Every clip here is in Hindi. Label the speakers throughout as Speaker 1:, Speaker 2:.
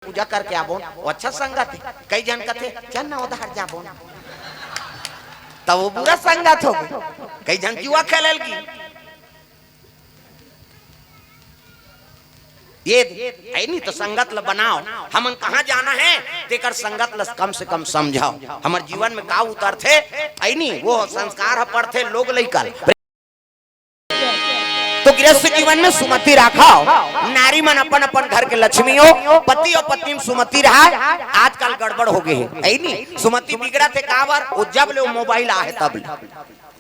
Speaker 1: पूजा करके आबो अच्छा संगत है। कई जन कथे चल ना उधर जाबो तब वो बुरा संगत हो गई। कई जन जुआ खेलल की ये नहीं तो संगत ल बनाओ। हमन कहाँ जाना है तेकर संगत ल कम से कम समझाओ। हमारे जीवन में का उतर थे आई नहीं वो संस्कार पढ़ते लोग लेकर तो गृहस्थ जीवन में सुमति रखाओ। नारी मन अपन अपन घर के लक्ष्मी हो, पति और पत्नी में सुमति रहा। आजकल गड़बड़ हो गए है ऐ नहीं सुमति बिगड़ा थे काबर वो जब ले मोबाइल आए तब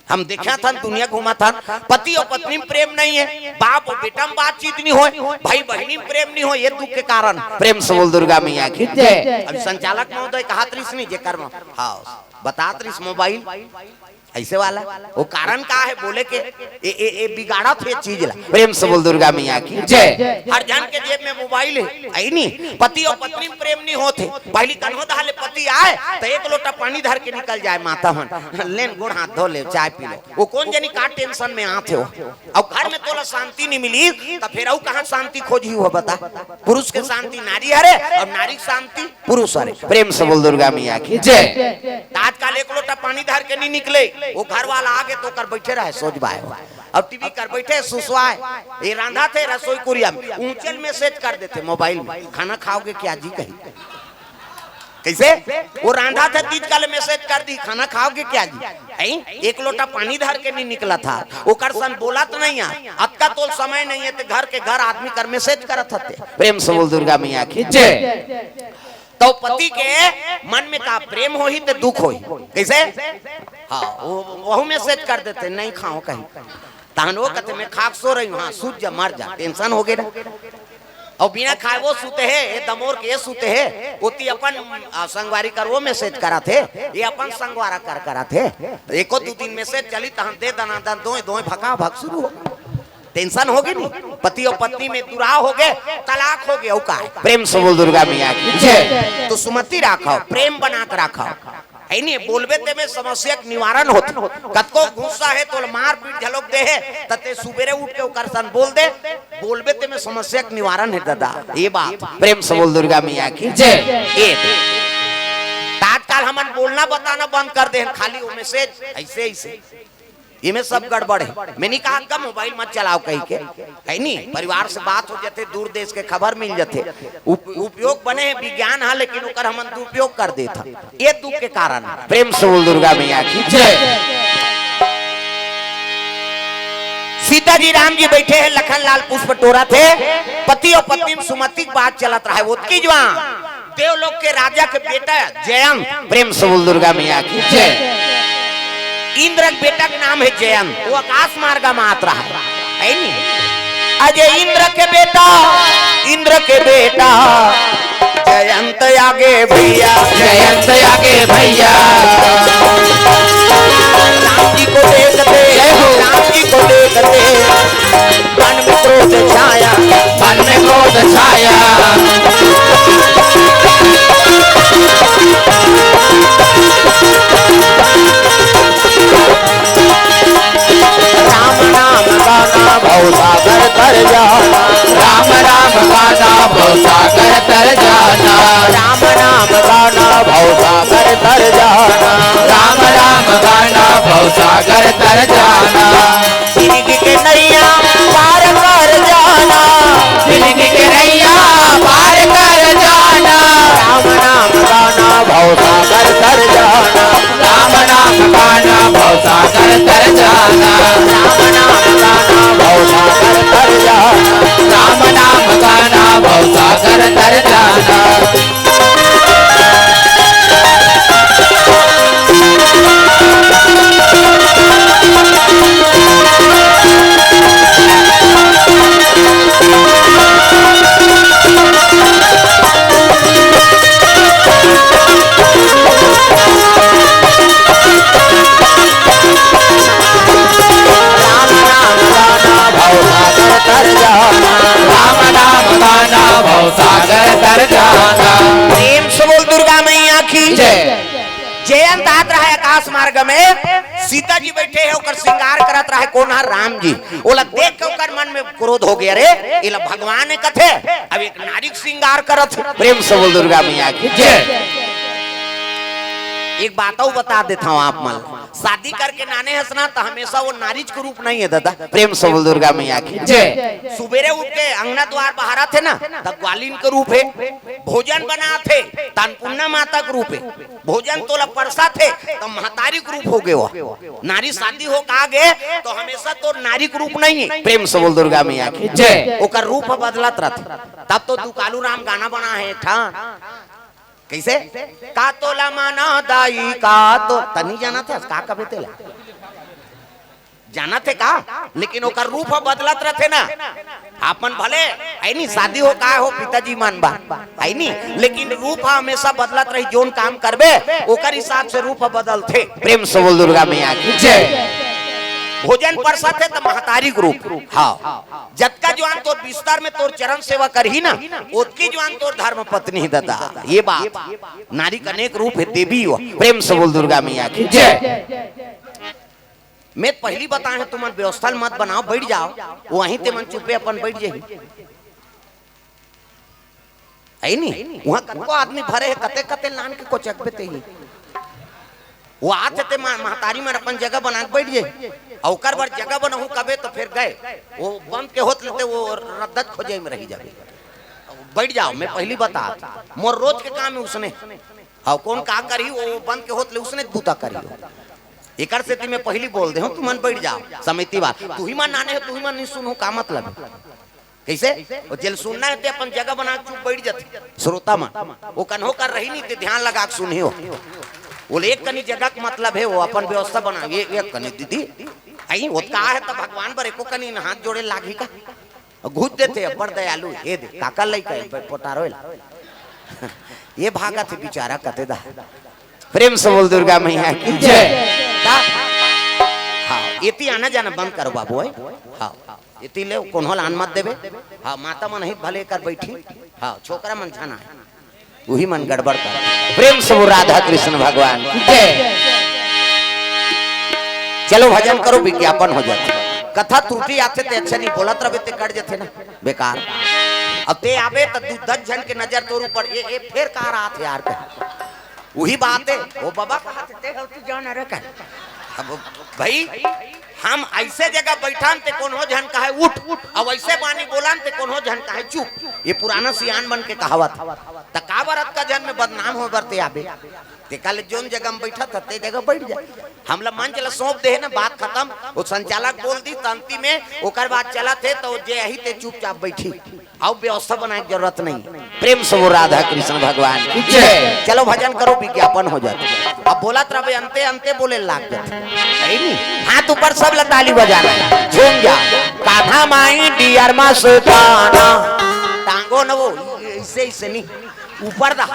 Speaker 1: हम देखा था दुनिया घुमा था। पति और पत्नी में प्रेम नहीं है, बाप और बेटा में बातचीत नहीं हो, भाई बहनी में प्रेम नहीं हो। ये दुख के कारण प्रेम से बोल दुर्गा मैया की जय। अभी संचालक महोदय कहा त्रिस नहीं जे कर्म हाँ बता त्रिस मोबाइल ऐसे वाला वो कारण का है बोले के ए बिगाड़ा थे चीज ला। प्रेम से बोल दुर्गा मैया की जय। हर जन के जेब में मोबाइल है आई नहीं पति और पत्नी में प्रेम नहीं होते। पहली कन्हो दहाले पति आए तो एक लोटा पानी धर के निकल जाए माता मन लेन गोड़ हाथ धो ले चाय पी लो। वो कौन जनी का टेंशन में आते हो अब घर में तोला शांति नहीं मिली तो फिर और कहाँ शांति खोजी हो बता। पुरुष के शांति नारी हरे और नारी शांति पुरुष हरे। प्रेम से बोल दुर्गा मैया की जय। आजकल एक लोटा पानी धर के नहीं निकले वो घर वाला आगे तो कर बैठे रहे सोचवाए अब टीवी कर बैठे सुसवाए ये रांधा थे रसोई कुरिया में ऊंचल मैसेज कर देते मोबाइल में खाना खाओगे क्या जी कहीं कैसे वो रांधा थे तीज काले मैसेज कर दी खाना खाओगे क्या जी। एक लोटा पानी धर के नहीं निकला था वो कर सन बोला तो नहीं अतका तो समय नहीं है तो घर के घर आदमी कर मैसेज करत थे। प्रेम से बोल दुर्गा मैया की जय। तो पति के मन में का प्रेम हो ही तो दुख हो ही कैसे हाँ वह मैसेज कर देते नहीं खाओ कहीं तहन वो कहते मैं खाक सो रही हूँ हाँ सूझ जा मर जा टेंशन हो गया और बिना खाए वो सूते है दमोर के सूते है उती अपन संगवारी कर वो मैसेज करा थे ये अपन संगवारा कर करा थे एको दो दिन मैसेज चली तहन दे दना दन दो भगा भग शुरू हो टेंशन हो गई नहीं पति और पत्नी में दुराव हो गए तलाक हो गया का प्रेम से बोल दुर्गा मैया की जय। तो सुमति रखो प्रेम बना कर रखो है नहीं बोलबे ते में समस्या के निवारण होते। कतको गुस्सा है तो मार पीट झलोक दे है तते सुबेरे उठ के ओकर सन बोल दे बोलबे ते में समस्या के निवारण है दादा ये बात। प्रेम से बोल दुर्गा मैया की जय। आजकल हमन बोलना बताना बंद कर दे खाली वो मैसेज ऐसे ऐसे ये में सब गड़बड़ है। मैंने कहा कम मोबाइल मत चलाओ कहीं के है नहीं परिवार से बात हो जाते दूर देश के खबर मिल जाते उपयोग बने हैं विज्ञान है लेकिन उकर हमन दुरुपयोग कर देता ये दुख के कारण। प्रेम से बोल दुर्गा मैया की जय। सीता जी राम जी बैठे हैं लखन लाल पुष्प टोरा थे पति और पत्नी में सुमति की बात चलत रहा है वो की जवान देवलोक के राजा के बेटा जयंत। प्रेम से बोल दुर्गा मैया की जय। इंद्र के बेटा का नाम है जयंत वो आकाश मार्ग में आता है नहीं अजय इंद्र के बेटा जयंत आगे भैया राम जी को देखते मन में क्रोध छाया भवसागर तर जाना राम राम गाना भवसागर तर जाना राम राम गाना भवसागर तर जाना राम राम गाना भवसागर तर जाना जिंदगी के नैया पार कर जाना जिंदगी के नैया पार कर जाना राम राम गाना भवसागर तर जाना राम राम गाना भवसागर तर जाना राम नाम गाना भवसागर तर जाना राम नाम गाना भवसागर तर जाना। प्रेम से बोल दुर्गा मैया की जय। जयंत आता है आकाश मार्ग में सीता जी बैठे है ओकर श्रृंगार करत रहे कौन है राम जी। ओला देख के ओकर मन में क्रोध हो गया, रे इला भगवान ने कथे अब एक नारी के श्रृंगार करत। प्रेम से बोल दुर्गा मैया की जय। एक बात और बता देता हूँ आप मन, शादी करके नाने हंसना तो हमेशा वो नारी के रूप नहीं है दादा। प्रेम से बोल दुर्गा मैया की जय। सुबेरे उठ के अंगना द्वार बहारा थे ना तब ग्वालिन के रूप है, भोजन बना थे तनपुन्ना माता के रूप है, भोजन तोला परसा थे तो महतारी के रूप हो गए वो। नारी शादी हो का गए तो हमेशा तो नारी के रूप नहीं है। प्रेम से बोल दुर्गा मैया की जय। ओकर रूप बदलत रहते। तब तो तू कालू राम गाना बना है था कैसे का तोला माना दाई का तो तनी जाना थे का कबे तेला जाना थे का, लेकिन ओकर रूप बदलत रहते ना। अपन भले आई नहीं शादी हो का हो पिताजी मान बा आई नहीं, लेकिन रूप हमेशा बदलत रही। जोन काम करबे ओकर हिसाब से रूप बदलते। प्रेम से बोल दुर्गा मैया की जय। भोजन परसा थे तो महतारी ग्रुप हाँ जतका जवान तोर बिस्तर में तोर चरण सेवा करही ना उतकी जवान तोर धर्म पत्नी दादा। ये बात नारी का अनेक रूप है देवी हो। प्रेम से बोल दुर्गा मैया की जय। मैं पहली बताए हैं तुम व्यवस्था मत बनाओ, बैठ जाओ वहीं ते मन चुपे अपन बैठ जाही है नहीं। वहां कतको आदमी भरे है कते कते लान के को चकबे ते ही वो आते थे महतारी में अपन जगह बना के बैठ जाए और ओकर बार जगह बनहु कबे तो फिर गए वो बंद के होत लेते वो रद्दत खोजे में रही जाबे। बैठ जाओ मैं पहली बता मोर रोज के काम है उसने और कौन का करी वो बंद के होत ले उसने बूता करी। एकर से मैं पहली बोल दे हूं तुम मन बैठ जाओ समिति बात तू ही मन नाने है तू ही मन नहीं सुनो का मतलब कैसे वो जेल सुनना है अपन जगह बना के चुप बैठ जाते श्रोता मन वो कन्हो कर रही नहीं ध्यान लगा के सुनी हो। वो एक कनी जगह का मतलब है वो अपन व्यवस्था बना एक कनी दीदी आई वो का है तो भगवान पर एको कनी हाथ जोड़े लागी का घुस देते बड़ दयालु हे दे काका लई का पोटारो ये भागा थे बेचारा कतेदा। प्रेम से बोल दुर्गा मैया की जय। हाँ इति आना जाना बंद करो बाबू है। हाँ इति ले कोन्हो लान मत देवे। हाँ माता मन ही भले कर बैठी। हाँ छोकरा मन जाना है वही मन गड़बड़ कर। प्रेम से वो राधा कृष्ण भगवान की जय। चलो भजन करो विज्ञापन हो जाते कथा त्रुटि आते थे अच्छा नहीं बोलत रहे थे कट जाते ना बेकार। अब ते आवे तो 10 जन के नजर तोर ऊपर ये फिर कहा रहा थे यार वही बात है वो बाबा कहा थे तू जान रे का। अब भाई हम ऐसे जगह बैठान ते कौन हो झन कहे उठ और वैसे बानी बोलान ते कौन हो झन कहे चुप। ये पुराना सियान बन के कहावत त का बरत का जन में बदनाम हो बरते आबे ते कल जोन जगह में बैठा था ते जगह बैठ जाए। हमला मन चला सौंप दे है ना बात खत्म वो संचालक बोल दी तंती में ओकर बात चला थे तो जे यही ते चुपचाप बैठी और व्यवस्था बनाने की जरूरत नहीं। प्रेम से वो राधा कृष्ण भगवान की जय। चलो भजन करो विज्ञापन हो जाते। अब बोला रहे अंते अंते बोले लाग जाते हाथ ऊपर सब ताली बजाना झूम जा कान्हा माई डियर मस्ताना टांगो न वो ऐसे ऐसे नहीं ऊपर दा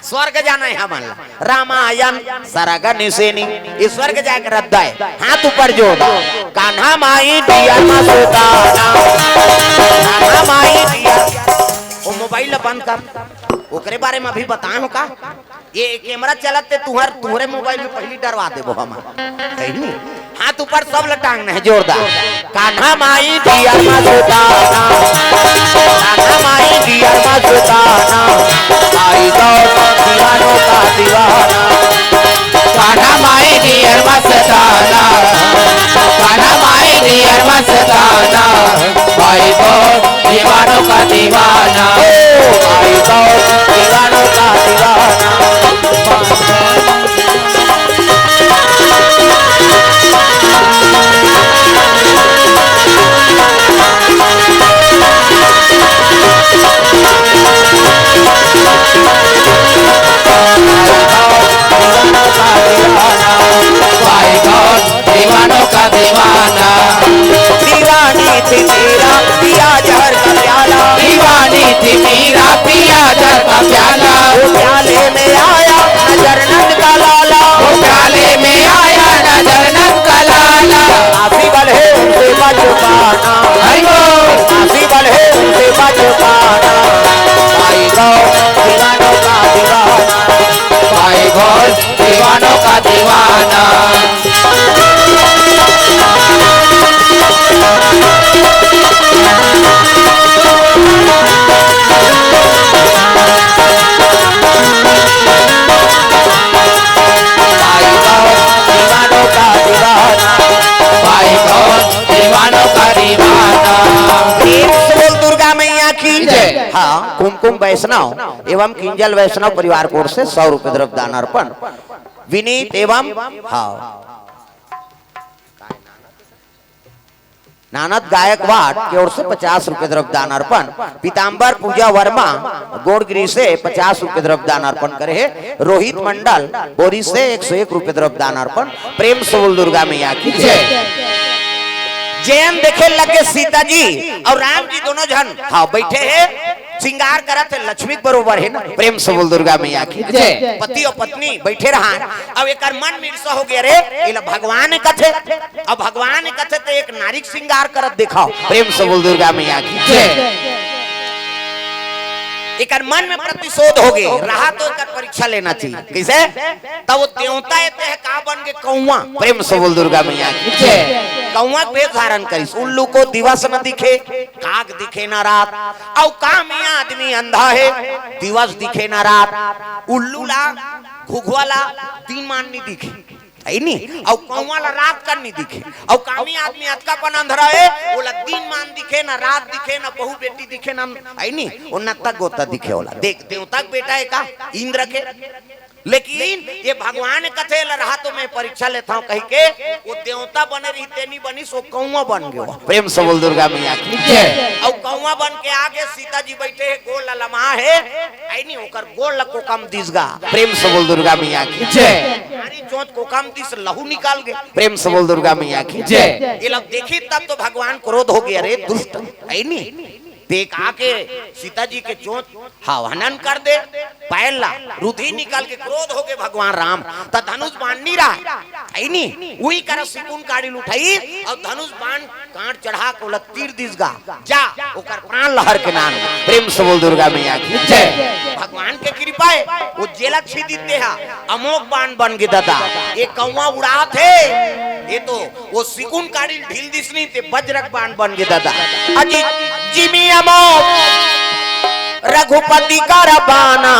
Speaker 1: स्वर्ग जाना है हमारा रामायण सरगन सेनी इस स्वर्ग जाकर रद्दा है हाथ ऊपर जोड़ कान्हा माई डियर मस्ताना कान्हा माई डियर। वो मोबाइल बंद कर ओकरे बारे में अभी बताए हो का ये कैमरा चलते तुम्हारे मोबाइल में पहली डरवा दे वो हम नहीं। हाथ ऊपर सब लटांगना है जोरदार कान्हा माई डियर मस्ताना कान्हा माई डियर मस्ताना आई दीवानों का दीवाना कान्हा माई डियर मस्ताना कान्हा माई डियर मस्ताना भाई तो दीवानों का दीवाना भाई तो दीवानों का दीवाना। दीवानों का दीवाना दीवानी थी मेरा पिया जहर का प्याला दीवानी थी मेरा पिया जहर का प्याला वो प्याले में आया नजर नंद का लाला वो प्याले में आया नजर नंद का लाला पॉसिबल है उनसे बच पाना पॉसिबल है उनसे बच पाना भाई दीवानों का दीवाना भाई दीवानों का दीवाना। कुमकुम वैष्णव एवं किंजल वैष्णव परिवार की ओर से 100 रुपए द्रव्य दान अर्पण। विनीत एवं नानद गायकवाड़ की ओर से 50 रुपए द्रव्य दान अर्पण। पीताम्बर पूजा वर्मा गोड़गिरी से 50 रुपए द्रव्य दान अर्पण करे है। रोहित मंडल बोरी से 101 रुपए द्रव्य दान अर्पण। प्रेम से बोल दुर्गा मैया की जय। जैन देखे लगे सीता जी और राम जी दोनों जन हाँ बैठे हैं, श्रृंगार करत है, लक्ष्मी बरोबर है ना। प्रेम से बोल दुर्गा मैया की जय। पति और पत्नी बैठे रहा, अब एक मन मिर्सा हो गया रे भगवान कथे, अब भगवान कथे तो एक नारी श्रृंगार करत दिखाओ। प्रेम से बोल दुर्गा मैया की जय। एक मन में प्रतिशोध हो गए रहा तो एक परीक्षा लेना चाहिए कैसे, तब वो देवता है का बन के कौआ। प्रेम से बोल दुर्गा मैया की जय। कौआ वेश धारण करिस, उल्लू को दिवस न दिखे, काग दिखे न रात, औ का मियां आदमी अंधा है, दिवस दिखे न रात, उल्लू ला घुघुआ ला दिन मान नहीं दिखे नहीं, और कौआ ला रात कर नहीं दिखे, और कामी आदमी अतका पन अंधरा है, वो ला दिन मान दिखे ना रात दिखे ना बहू बेटी दिखे ना नहीं, वो न तक गोता दिखे होला। देख देवता बेटा है का इंद्र के, लेकिन ये भगवान कथे रहा तो मैं परीक्षा लेता हूँ कही के वो देवता बने रही तेनी बनी सो कौआ बन गयो। प्रेम से बोल दुर्गा मैया की जय। और कौआ बन के आगे सीता जी बैठे है, गोल ललमा है आई नहीं होकर गोल लको कम दिसगा। प्रेम से बोल दुर्गा मैया की जय। हमारी चोट को कम दिस लहू निकाल गए। प्रेम से बोल दुर्गा मैया की जय। ये लोग देखी तब तो भगवान क्रोध हो गया, रे दुष्ट आई नहीं देख आके सीता जी के चोट हनन कर दे, पहला रुधि निकाल के क्रोध हो गए भगवान राम, तो धनुष बाण नहीं रहा है नहीं, वही कर सिकुन काड़ी उठाई और धनुष बाण कांट चढ़ा को तीर दिसगा जा ओकर प्राण लहर के नाम। प्रेम से बोल दुर्गा मैया की जय। भगवान के कृपा है वो जेला छी दीते हैं, अमोघ बाण बन गए दादा। ये कौवा उड़ा थे, ये तो वो सिकुन काड़ी ढील दिसनी थे, वज्रक बाण बन गए दादा। अजी जिमी रघुपति का रबाना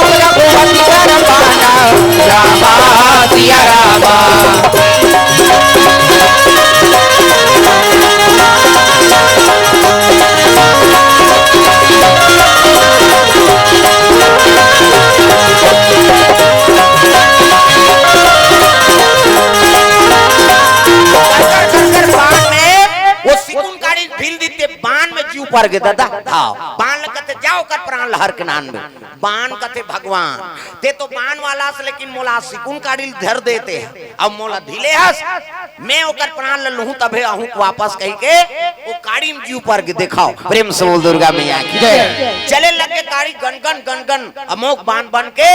Speaker 1: रघुपति का रबाना रामा सिया रामा। पर गे दादा हाँ बाण कथे जाओ कर प्राण लहर के नान में बाण कथे भगवान ते तो बाण वाला से, लेकिन मोला सिकुन काड़ी धर देते हैं, अब मोला ढीले हस मैं ओकर प्राण ल लहू तबे आहू वापस कही के वो काड़ी में जीव पर गे दिखाओ। प्रेम से बोल दुर्गा मैया की जय। चले लगे काड़ी गनगन गनगन अमोघ बाण बन के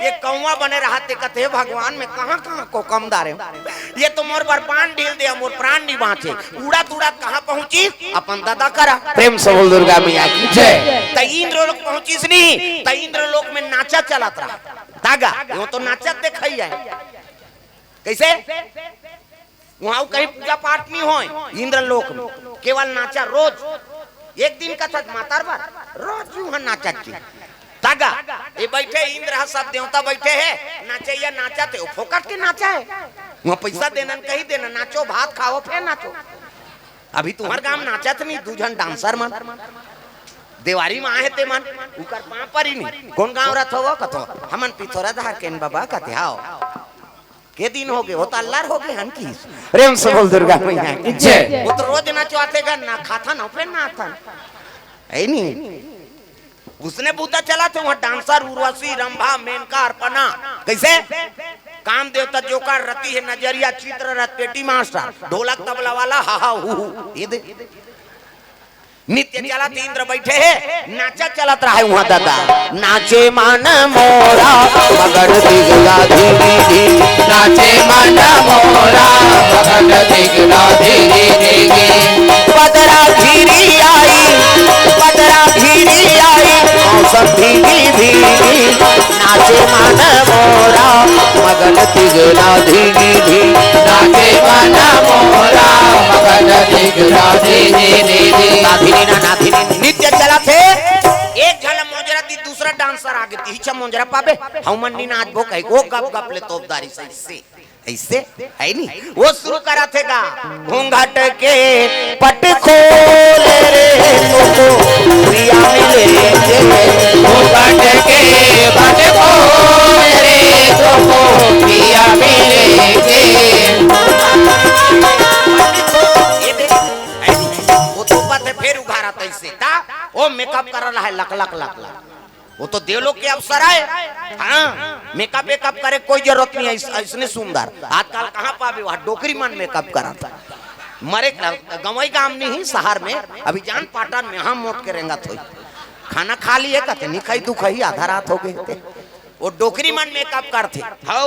Speaker 1: ये कौवा बने रहते कथे भगवान में कहां को कम दारे, ये तो मोर पर प्राण ढील दे मोर प्राण नहीं बाँचे, उड़ा तुड़ा कहां पहुंची अपन दादा करा। प्रेम से बोल दुर्गा मैया की जय। त इंद्र लोक पहुंचीस नहीं, त इंद्र लोक में नाचा चलत रहा दागा, वो तो नाचत देखई है कैसे वहां कहीं पूजा पाठ नहीं हो इंद्र लोक में, केवल नाचा रोज एक दिन का था मातार बार रोज वहां नाचत थी दागा। ये बैठे इंद्र सब देवता बैठे है नाचे या नाचते हो फोकट के नाचा है, वहां पैसा देना कहीं देना, नाचो भात खाओ फिर नाचो। अभी तुम्हार गांव नाचत नहीं, दूजन डांसर मन देवारी में आए थे मन उकर पां पर ही नहीं, कौन गांव रथ हो कथो हमन पिथोरा धार केन बाबा कथे आओ के दिन हो गए वो तो अल्लाह हो गए हन की। प्रेम से बोल दुर्गा मैया की जय। वो तो रोज नाचवाते गन ना खाता ना फिर ना आता है नहीं, उसने बूता चला थे वहां डांसर उर्वशी रंभा मेनका अर्पणा कैसे काम देवता जोकर रति है नजरिया चित्र रथ पेटी मास्टर ढोलक तबला वाला हा हा हु ये दे नित्य चलत इंद्र बैठे है नाचा चलत रहा है वहां दादा। नाचे मन मोरा मगन दिगला धीरे नाचे मन मोरा मगन दिगला धीरे पदरा धीरी आई पदरा धीरी आई मौसम भीगी भीगी नाचे मन मोरा मगन दिगला धीरे नाचे मन मोरा मगन दिगला धीरे नित्य चला थे। एक झल मोजरा दी दूसरा डांसर आगे तीछा मोजरा पाबे हम नी नाच भो कहे वो गप गप ले तोपदारी से ऐसे है नहीं वो शुरू करा थे का घूंघट के पट खोल रे तो प्रिया मिलेंगे घूंघट के पट खोल रे तो प्रिया मिलेंगे वो तो बात फिर उघारा तैसे ता वो मेकअप कर रहा है लक लक लक लक वो तो देवलों के अवसर है। हाँ मेकअप वेकअप करे कोई जरूरत नहीं है इसने सुंदर आजकल कहाँ पावे वहाँ डोकरी मन मेकअप कराता मरे गवई गांव में ही शहर में अभी जान पाटन में हम मोट के रेंगा थोड़ी खाना खा लिए कहते नहीं खाई तू खाई आधा रात हो गए थे वो डोकरी मन मेकअप करते हो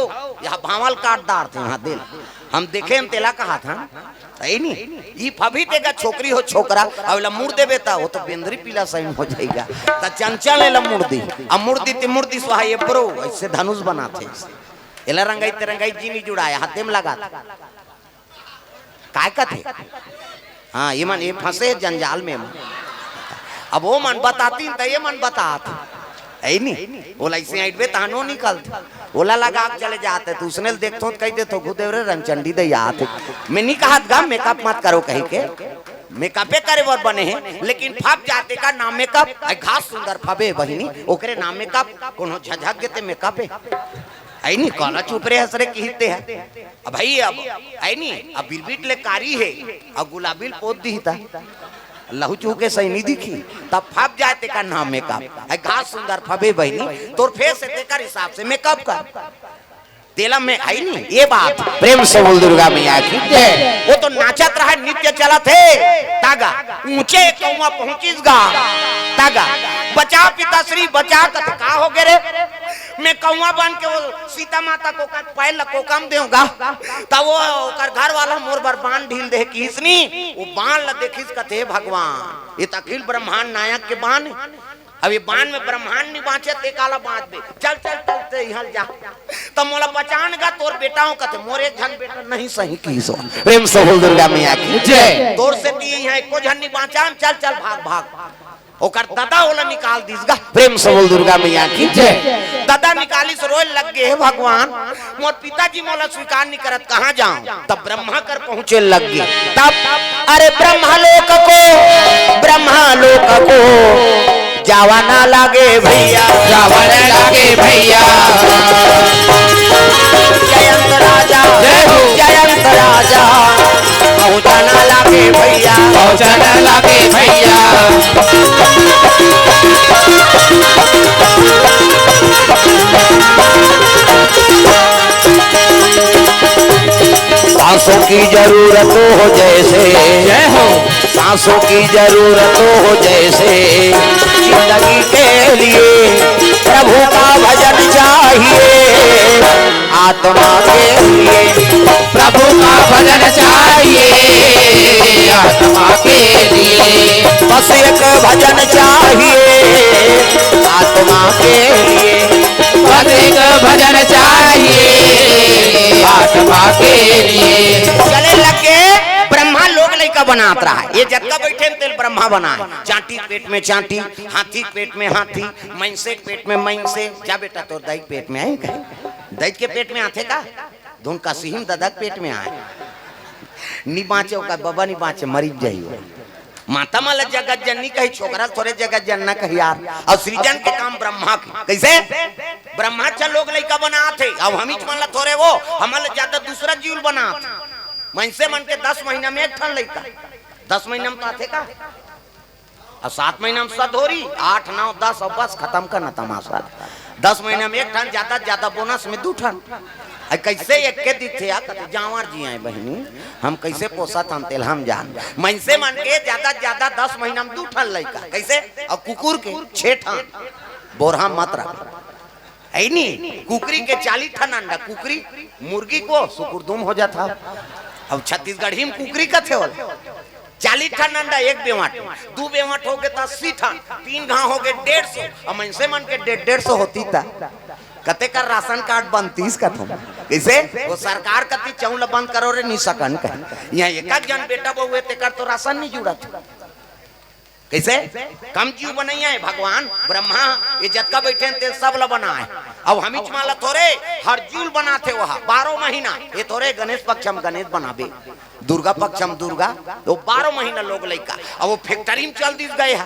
Speaker 1: यहाँ भावल काटदार थे यहाँ दिल हम देखे हम तेला कहा था सही नहीं ये फभी तेगा छोकरी हो छोकरा अब मुड़ देवे ता वो तो बेंदरी पीला साइन हो जाएगा ता चंचल ले मुर्दी अब मुर्दी ते मुर्दी सुहा ये प्रो ऐसे धनुष बनाते एला रंगाई तिरंगाई जी नहीं जुड़ाया हाथे में लगा काय कथे हाँ ये मन ये फंसे जंजाल में अब वो मन बताती तो ये मन बताते है नहीं बोला इसे आइटवे तानो निकलते ओला लगा चले जाते तो उसने देखतो कह दे तो गुदेव रे रंचंडी दे आते मैं नहीं कहा गा मेकअप मत करो कहीं के मेकअपे करे वर बने हैं लेकिन फब जाते का नाम मेकअप घास सुंदर फबे बहिनी ओकरे नाम मेकअप कोनो झझक के ते मेकअप है आई नहीं काला चुपरे हसरे कहते हैं अब भाई अब आई नहीं अब बिलबिट ले कारी है अब गुलाबिल पोत दी था लहू चूके सही नहीं दिखी तब फब जाते का नाम मेकअप घास सुंदर फबे बहनी तोर फेस से तेकर हिसाब से मेकअप कर तेला में आई नहीं ये बात प्रेम से बोल दुर्गा मैया की वो तो नाचत रहा नित्य चला थे तागा ऊंचे कौवा पहुंचिस गा तागा बचा पिताश्री बचा कत का हो गे रे मैं कौवा बन के वो सीता माता को का पैर लको कम देऊंगा तब वो कर घर वाला मोर बर बाण ढील दे किसनी वो बाण ल देखिस कथे भगवान ये अखिल ब्रह्मांड नायक के बाण अब ये बाण में ब्रह्मांड नहीं बाँचे ते काला बाँच दे चल चल चलते यहाँ जा तब मोला बचान गा तोर बेटाओं का थे मोरे झन बेटा नहीं सही की सो प्रेम से बोल दुर्गा मैया की जय तोर से ती यहाँ एको झन नहीं बाँचान चल चल भाग भाग ओकर दादा ओला निकाल दीसगा प्रेम से बोल दुर्गा मैया की जय दादा निकाली से रोए लग गए भगवान मोर पिताजी मोला स्वीकार नहीं करत कहाँ जाऊं तब ब्रह्मा कर पहुँचे लग गए तब अरे ब्रह्मलोक को जावा ना लागे भैया जावा ना लागे भैया जयंत राजा जयंत राजा पहुँचाना लागे भैया पहुँचाना लागे भैया सांसों की जरूरत हो जैसे जय हो सांसों की जरूरत हो जैसे जिंदगी के लिए प्रभु का भजन चाहिए आत्मा के लिए प्रभु का भजन चाहिए आत्मा के लिए बस एक भजन चाहिए आत्मा के लिए बस एक भजन चाहिए आत्मा के लिए चले लगे ब्रह्मा लोग लड़का बनात रहा है ये जगह बैठे तेल ब्रह्मा बना है चांटी पेट में चांटी हाथी पेट में हाथी मैंसे पेट में मैंसे जा बेटा तो दही पेट में आए दही के पेट में आते का धुन का सिहिम ददक पेट में आए नी बाँचे का बाबा नी बाँचे मरीज जाइए माता माला जगत जननी कही छोकरा थोड़े जगत जनना कही यार और सृजन के काम ब्रह्मा की कैसे ब्रह्मा चल लोग लड़का बना थे अब हम ही मान थोड़े वो हमारे ज्यादा दूसरा जीव बना मनसे मन के 10 महीना में एक ठन लड़का 10 महीना में तो आते का और 7 महीना में सदोरी 8 9 10 और बस खत्म करना तमाशा 10 महीना में एक ठन ज्यादा बोनस में 2 ठन कैसे एक के दी थे जावर जी आए बहनी हम कैसे पोसा था तेल हम जान मनसे मन के ज्यादा 10 महीना में 2 ठन लड़का कैसे और कुकुर के 6 ठन बोरहा मत रख है नहीं कुकरी के 40 ठन अंडा कुकरी मुर्गी को सुकुरदुम हो जाता अब छत्तीसगढ़ी में कुकरी का थे 40 ठन अंडा एक बेवाट 2 बेवाट हो गए तो 80 ठन 3 घा हो गए 150 और मनसे मन के 150 होती था कते का राशन कार्ड बनतीस का तुम कैसे वो सरकार कति चौल बंद करो रे नहीं सकन का यहाँ एक जन बेटा बहुए ते कर तो राशन नहीं जुड़ा कैसे कम जीव बनैया है भगवान ब्रह्मा ये जतका बैठे ते सब ला बना है अब हमिच माला थोड़े हर जूल बनाते वहाँ 12 महीना, ये थोड़े गणेश पक्ष हम गणेश बनाबे, दुर्गा पक्ष हम दुर्गा, तो 12 महीना लोग लइका अब वो फैक्ट्री में चल दिस गए है।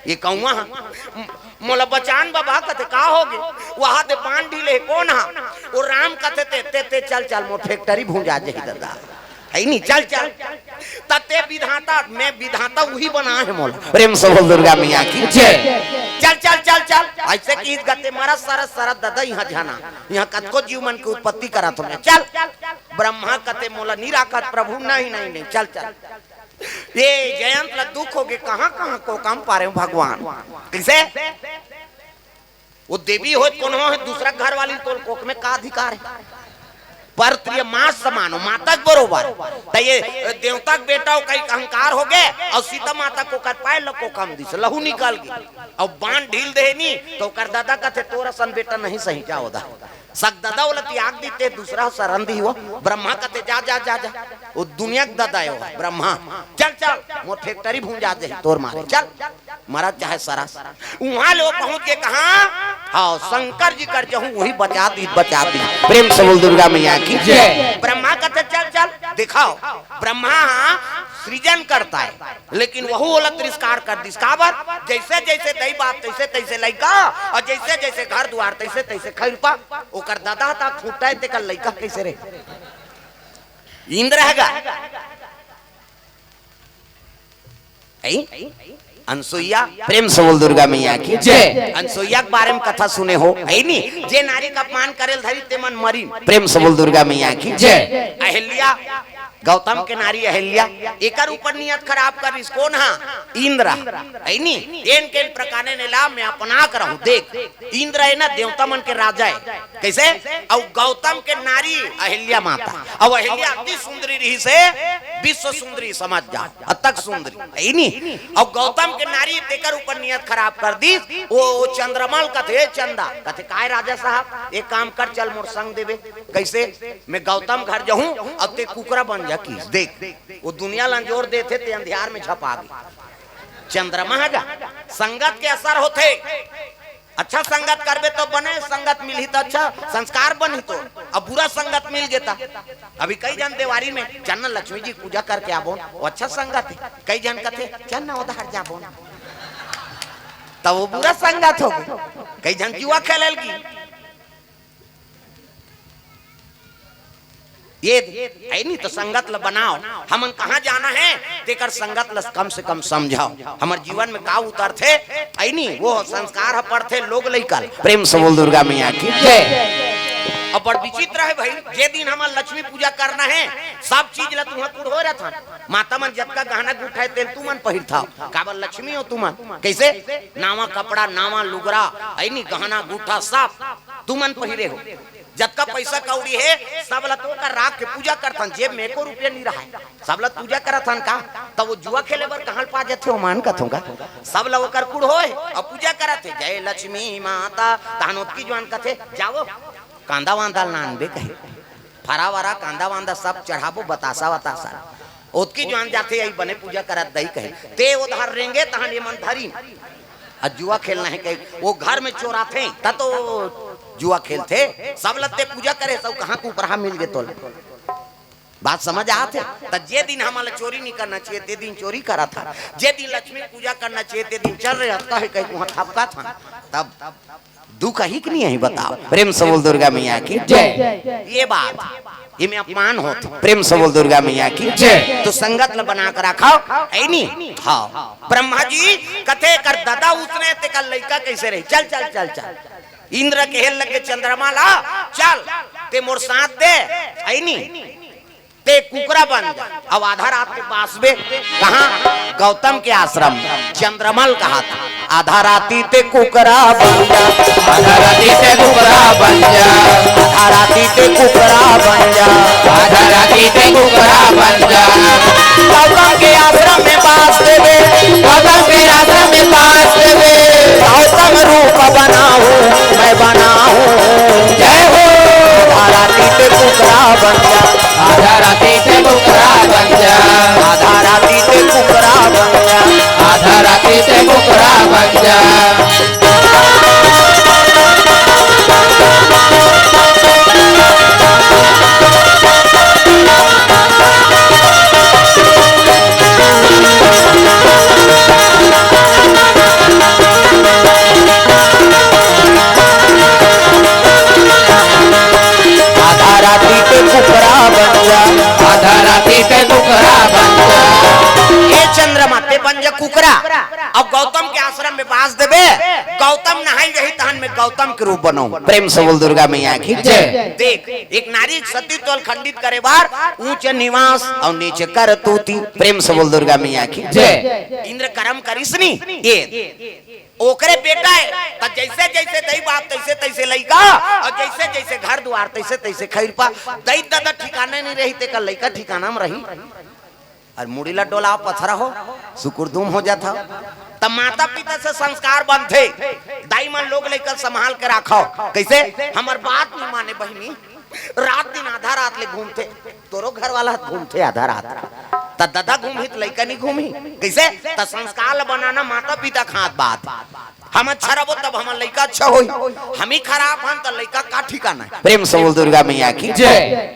Speaker 1: ये कहूँ मोला बचान बाबा कथे का होगे वहाँ दे पान ढीले कौन हा वो राम कथे ते चल चल मो फैक्ट्री भूंजा जाही दादा है नहीं चल चल तते विधाता मैं विधाता वही बना है मोला प्रेम से बोल दुर्गा मैया की जय। चल चल चल चल ऐसे की गते मारा सारा सारा दादा यहाँ जाना यहाँ कतको जीव मन की उत्पत्ति करा तुमने चल ब्रह्मा कते मोला निराकत प्रभु नहीं नहीं नहीं चल चल ये जयंत ला दुख होगे कहाँ कहाँ को काम पा रहे हो भगवान किसे वो देवी हो कौन हो दूसरा घर वाली तो कोक में का अधिकार है पर ये माँ समानो माता बरोबर तो ये देवता बेटा कई अहंकार हो गए और सीता माता को कर पाए को कम दिस लहू निकाल गई और बाण ढील दे नहीं तो कर दादा का थे तोरा सन बेटा नहीं सही क्या होता सक दादा बोला त्याग दीते दूसरा सरंदी हुआ ब्रह्मा कहते जा जा जा जा वो दुनिया दादा है ब्रह्मा चल चल वो फैक्ट्री भूंजा दे तोर मारे चल मारा चाहे सारा वहां लोग पहुंच के कहा हाँ शंकर जी कर जहूं वही बचा दी प्रेम से बोल दुर्गा मैया की जय। ब्रह्मा कहते चल चल दिखाओ ब्रह्मा सृजन करता है लेकिन वह बोला तिरस्कार कर दिस काबर जैसे जैसे दई बाप तैसे तैसे लइका और जैसे जैसे घर द्वार तैसे तैसे खैरपा ओकर दादा ता फूटा है तेकर लइका कैसे रे इंद्र हैगा अनसुईया प्रेम से बोल दुर्गा मैया की जय। अनसुईया के बारे में कथा सुने हो है नी जे नारी का अपमान करेल धरी ते मन मरी प्रेम से बोल दुर्गा मैया की जय। अहिल्या गौतम के नारी अहिल्या एकर ऊपर नियत खराब कर इस कौन हा इंद्र है नी एन के प्रकार ने ला मैं अपना कर हूं देख इंद्र है ना देवता मन के राजा है कैसे और गौतम के नारी अहिल्या माता और अहिल्या अति सुंदरी रही से विश्व सुंदरी समझ जा अतक सुंदरी है नी और गौतम के नारी तेकर ऊपर नियत खराब कर दी वो चंद्रमल कथे चंदा कथे काय राजा साहब एक काम कर चल मोर संग देवे कैसे मैं गौतम घर जाऊं अब ते कुकरा बन जा की देख वो दुनिया लंजोर देते ते अंधियार में छपा गई चंद्रमा है संगत के असर होते अच्छा संगत करबे तो बने संगत मिली तो अच्छा संस्कार बनी तो अब बुरा संगत मिल गया अभी कई जन देवारी में चन्न लक्ष्मी जी पूजा करके आबो अच्छा संगत है कई जन कथे चन्न उधार जाबो तब वो बुरा संगत हो कई जन जुआ खेलल की ये है नहीं तो संगत ल बनाओ हमन कहाँ जाना है तेकर संगत ल कम से कम समझाओ हमारे जीवन में का उतर थे है नहीं वो संस्कार पढ़ते लोग लेकर प्रेम से बोल दुर्गा मैया की जय। अब बड़ विचित्र है भाई जे दिन हमार लक्ष्मी पूजा करना है सब चीज ला तुम कुड़ हो रहा था माता मन जब का गहना गुठाए तेल तू मन पहिर था काबर लक्ष्मी हो तू मन कैसे नावा कपड़ा नावा लुगरा है नहीं गहना गुठा सब तू मन पहिरे हो जब का पैसा कौड़ी है सब ला तो का राख के पूजा करथन जेब में एको रुपया नहीं रहा है सब ला पूजा करथन का तब वो जुआ खेले बर कहां पा जाथे ओ मान कथों का सब ला ओकर कुड़ होए और पूजा करथे जय लक्ष्मी माता तानोत की जवान कथे जाओ कांदा वांदा नानबे कहे फरा वरा कांदा वांदा सब चढ़ाबो बतासा बतासा ओतकी जवान जाथे यही बने पूजा करत दई कहे ते उधार रेंगे तहां ये मन धरी जुआ खेलना है कहे वो घर में चोराथे ता तो जुआ खेलते सब लत्ते पूजा करे सब कहाँ को ऊपर मिल गए तो बात समझ आते तो जे दिन हमारा चोरी नहीं करना चाहिए ते दिन चोरी करा था जे दिन लक्ष्मी पूजा करना चाहिए ते दिन चल रहे रहता है कहीं वहाँ थपका था तब दुख ही कि नहीं है बताओ प्रेम से बोल दुर्गा मैया की जय। ये बात ये में अपमान होते प्रेम से बोल दुर्गा मैया की जय। तो संगत ल बना कर रखाओ है नहीं हाँ ब्रह्मा जी कथे कर दादा उसने ते कल लड़का कैसे रही चल चल चल चल इंद्र के हेल लगे चंद्रमा ला चल ते मोर साथ दे आई नहीं ते कुकरा बन जा अब आधा रात के पास में कहा गौतम के आश्रम चंद्रमल कहा था आधा राती ते कुकरा बन जा आधा राती ते कुकरा बन जा आधा राती ते कुकरा बन जा आधा राती ते कुकरा बन जा गौतम के आश्रम में पास देवे गौतम के आश्रम में पास देवे गौतम रूप बनाओ मैं बनाऊं जय हो आधा राती ते कुकरा बन जा आधा राती ते कुकरा बन जा आधा राती ते कुकरा बन जा आधा राती ते कुकरा बन जा बास देबे गौतम नहाई रही तहन में गौतम के रूप बनो। प्रेम से बोल दुर्गा मैया की जय। देख एक नारी सती तोल खंडित करे बार ऊंच निवास और नीचे कर तूती। प्रेम से बोल दुर्गा मैया की जय। इंद्र कर्म करिसनी ये ओकरे बेटा है तो जैसे जैसे दई बाप तैसे तैसे लइका और जैसे जैसे घर द्वार तैसे तैसे खैरपा दई दादा ठिकाने नहीं रही ते का लइका ठिकाना में रही और मुड़ीला डोला पथरा हो सुकुरदुम हो जाता। तब माता पिता से संस्कार बनते दाई मन लोग लेकर संभाल के रखो कैसे हमार बात नहीं माने बहनी रात दिन आधा रात ले घूमते तोरो घर वाला घूमते आधा रात त दादा घूमी तो लइका नहीं घूमी कैसे त संस्कार बनाना माता पिता खात बात हम अच्छा रहो तब हमार लइका अच्छा होई हम ही खराब हन त लइका का ठिकाना। प्रेम से बोल दुर्गा मैया की जय।